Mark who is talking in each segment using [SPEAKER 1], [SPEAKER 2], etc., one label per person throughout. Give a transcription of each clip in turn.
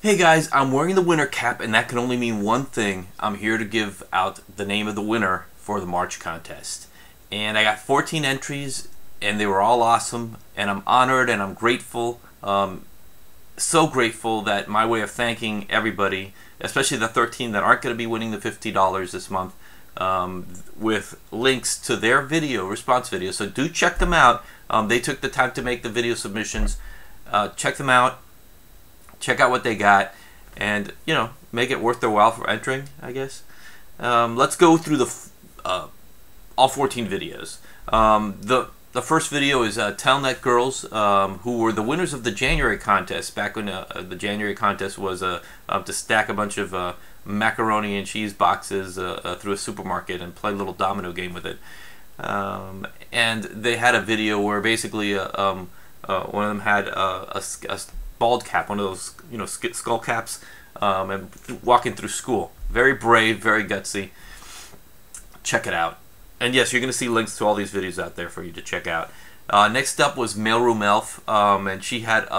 [SPEAKER 1] Hey guys, I'm wearing the winner cap, and that can only mean one thing. I'm here to give out the name of the winner for the March contest. And I got 14 entries, and they were all awesome, and I'm honored and I'm grateful. So grateful that my way of thanking everybody, especially the 13 that aren't going to be winning the $50 this month, with links to their response videos. So do check them out. They took the time to make the video submissions. Check them out. Check out what they got, and make it worth their while for entering, I guess. Let's go through the all 14 videos. The first video is Telnet Girls, who were the winners of the January contest back when the January contest was to stack a bunch of macaroni and cheese boxes through a supermarket and play a little domino game with it. And they had a video where basically one of them had a bald cap, one of those skull caps, and walking through school. Very brave, very gutsy. Check it out. And yes, you're going to see links to all these videos out there for you to check out. Next up was Mailroom Elf, and she had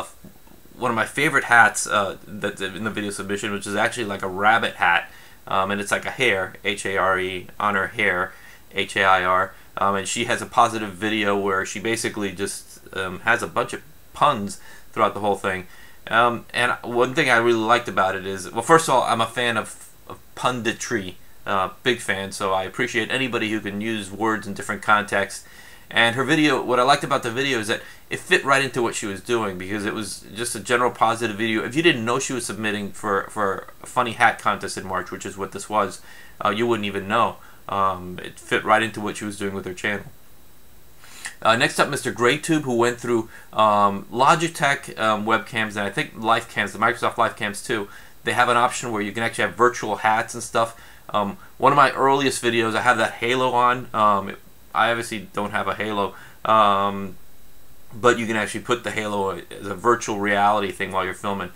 [SPEAKER 1] one of my favorite hats that's in the video submission, which is actually like a rabbit hat, and it's like a hare, H-A-R-E, on her hair, H-A-I-R, and she has a positive video where she basically just has a bunch of puns throughout the whole thing. And one thing I really liked about it is, well, first of all, I'm a fan of punditry, big fan, so I appreciate anybody who can use words in different contexts. And her video, what I liked about the video is that it fit right into what she was doing, because it was just a general positive video. If you didn't know she was submitting for a funny hat contest in March, which is what this was, you wouldn't even know. It fit right into what she was doing with her channel. Next up, Mr. GrayTube, who went through Logitech webcams, and I think LifeCams, the Microsoft LifeCams too. They have an option where you can actually have virtual hats and stuff. One of my earliest videos, I have that halo on. I obviously don't have a halo, but you can actually put the halo as a virtual reality thing while you're filming.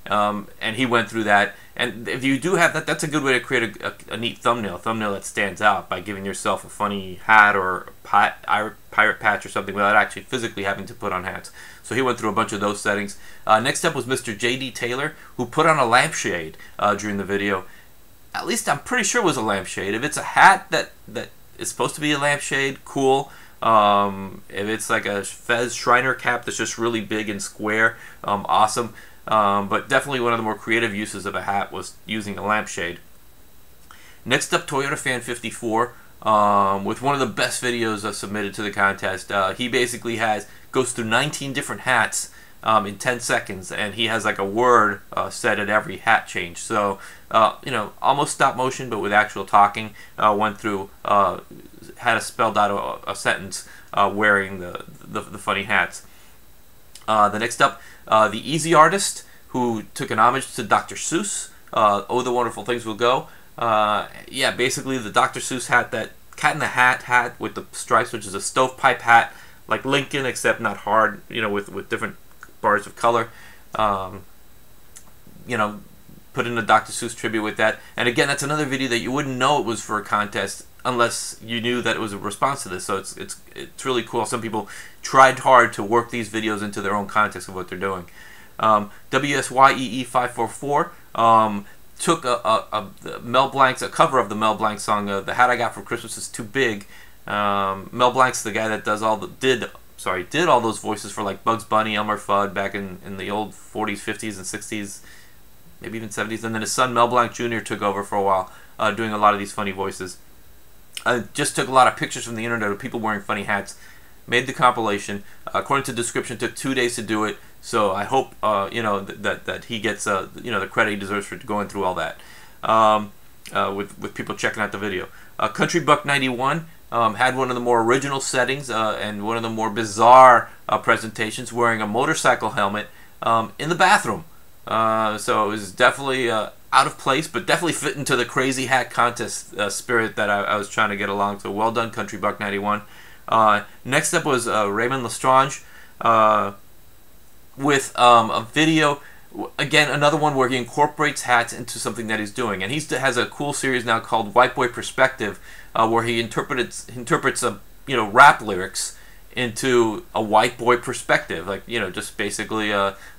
[SPEAKER 1] And he went through that. And if you do have that, that's a good way to create a neat thumbnail that stands out, by giving yourself a funny hat or pirate patch or something without actually physically having to put on hats. So he went through a bunch of those settings. Next up was Mr. J.D. Taylor, who put on a lampshade during the video. At least I'm pretty sure it was a lampshade. If it's a hat that is supposed to be a lampshade, cool. If it's like a Fez Shriner cap that's just really big and square, awesome. But definitely one of the more creative uses of a hat was using a lampshade. Next up, Toyota Fan 54, with one of the best videos submitted to the contest. He basically goes through 19 different hats in 10 seconds, and he has like a word said at every hat change. So almost stop motion, but with actual talking. Went through, had spelled out a sentence wearing the funny hats. The next up, the Easy Artist, who took an homage to Dr. Seuss. Oh, the Wonderful Things Will Go. Yeah, basically the Dr. Seuss hat, that Cat in the hat with the stripes, which is a stovepipe hat, like Lincoln, except not hard, with different bars of color. Put in a Dr. Seuss tribute with that. And again, that's another video that you wouldn't know it was for a contest unless you knew that it was a response to this. So it's really cool. Some people tried hard to work these videos into their own context of what they're doing. WSYEE544 took a cover of the Mel Blanc song, The Hat I Got for Christmas Is Too Big. Mel Blanc's the guy that did all those voices for like Bugs Bunny, Elmer Fudd back in the old 40s, 50s, and 60s, maybe even 70s. And then his son Mel Blanc Jr. took over for a while, doing a lot of these funny voices. Just took a lot of pictures from the internet of people wearing funny hats. Made the compilation. According to the description, took 2 days to do it. So I hope that he gets the credit he deserves for going through all that. With people checking out the video. Country Buck 91 had one of the more original settings and one of the more bizarre presentations, wearing a motorcycle helmet in the bathroom. So it was definitely out of place, but definitely fit into the crazy hat contest spirit that I was trying to get along. So well done, Country Buck 91. Next up was Raymond Lestrange with a video, again, another one where he incorporates hats into something that he's doing. And he has a cool series now called White Boy Perspective, where he interprets rap lyrics into a white boy perspective, like, just basically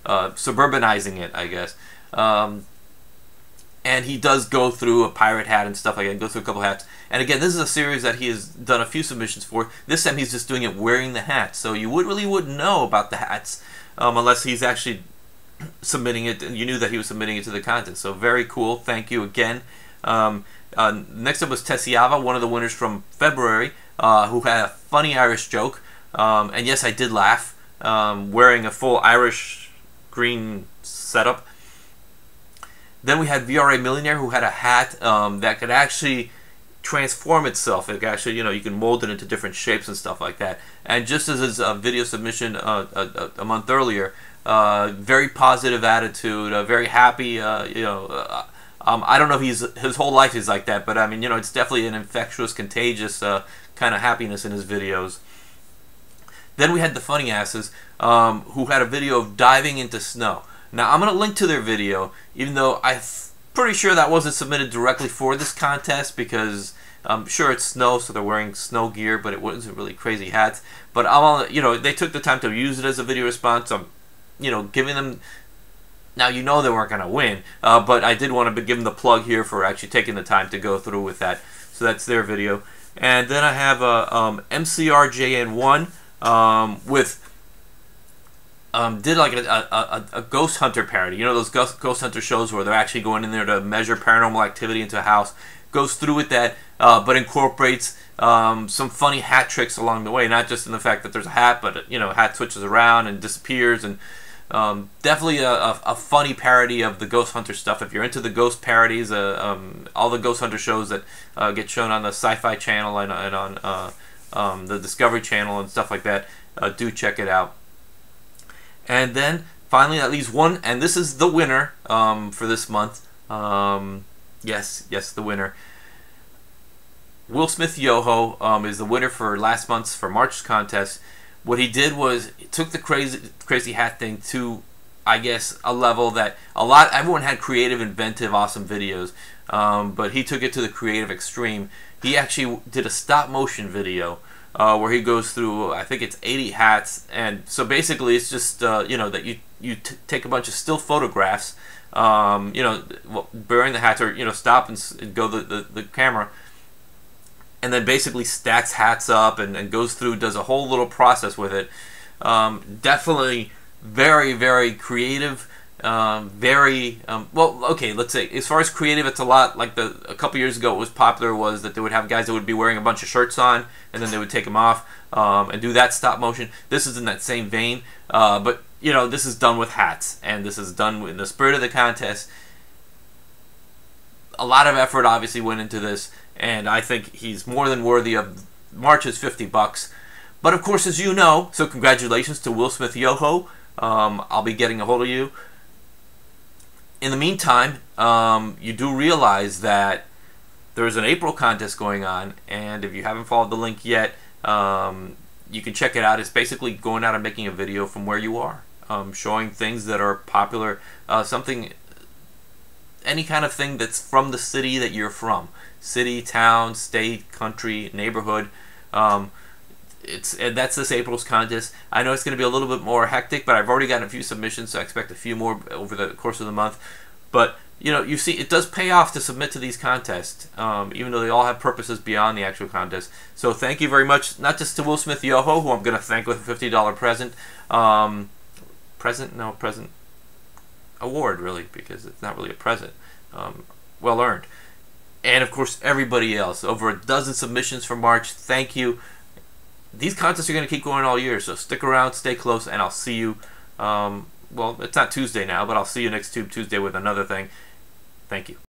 [SPEAKER 1] suburbanizing it, I guess. And he does go through a pirate hat and stuff like that, go through a couple hats. And again, this is a series that he has done a few submissions for. This time he's just doing it wearing the hat. So you really wouldn't know about the hats unless he's actually submitting it, and you knew that he was submitting it to the contest. So very cool. Thank you again. Next up was Tessiava, one of the winners from February, who had a funny Irish joke. And yes, I did laugh, wearing a full Irish green setup. Then we had VRA Millionaire, who had a hat that could actually transform itself. It could actually, you can mold it into different shapes and stuff like that. And just as his video submission a month earlier, very positive attitude, very happy. I don't know if his whole life is like that, but I mean, it's definitely an infectious, contagious kind of happiness in his videos. Then we had the Funny Asses, who had a video of diving into snow. Now, I'm going to link to their video, even though I'm pretty sure that wasn't submitted directly for this contest, because I'm sure it's snow, so they're wearing snow gear, but it wasn't really crazy hats. But they took the time to use it as a video response. I'm, giving them. Now, they weren't going to win, but I did want to give them the plug here for actually taking the time to go through with that. So that's their video. And then I have MCRJN1 with. Did like a ghost hunter parody. Those ghost hunter shows where they're actually going in there to measure paranormal activity into a house. Goes through with that, but incorporates some funny hat tricks along the way. Not just in the fact that there's a hat, but hat switches around and disappears. And definitely a funny parody of the ghost hunter stuff. If you're into the ghost parodies, all the ghost hunter shows that get shown on the Sci-Fi Channel and on the Discovery Channel and stuff like that, do check it out. And then, finally, that leaves one, and this is the winner for this month. Yes, the winner. Will Smith Yoho is the winner for last month's, for March's contest. What he did was, he took the crazy hat thing to, I guess, a level that everyone had creative, inventive, awesome videos, but he took it to the creative extreme. He actually did a stop-motion video, where he goes through, I think it's 80 hats, and so basically it's just that you take a bunch of still photographs, bearing the hats, or stop and go the camera, and then basically stacks hats up and goes through, does a whole little process with it. Definitely very, very creative. Well, okay, let's say as far as creative, it's a lot like a couple years ago. What was popular was that they would have guys that would be wearing a bunch of shirts on, and then they would take them off and do that stop motion. This is in that same vein, but this is done with hats, and this is done in the spirit of the contest. A lot of effort obviously went into this, and I think he's more than worthy of March's $50. But of course, as you know, so congratulations to Will Smith Yoho. I'll be getting a hold of you. In the meantime, you do realize that there's an April contest going on, and if you haven't followed the link yet, you can check it out. It's basically going out and making a video from where you are, showing things that are popular, any kind of thing that's from the city that you're from. City, town, state, country, neighborhood. That's this April's contest. I know it's going to be a little bit more hectic, but I've already gotten a few submissions, so I expect a few more over the course of the month. But you see, it does pay off to submit to these contests, even though they all have purposes beyond the actual contest. So thank you very much, not just to Will Smith Yoho, who I'm going to thank with a $50 present, present award, really, because it's not really a present, well earned. And of course, everybody else. Over a dozen submissions for March. Thank you. These contests are going to keep going all year, so stick around, stay close, and I'll see you, well, it's not Tuesday now, but I'll see you next Tuesday with another thing. Thank you.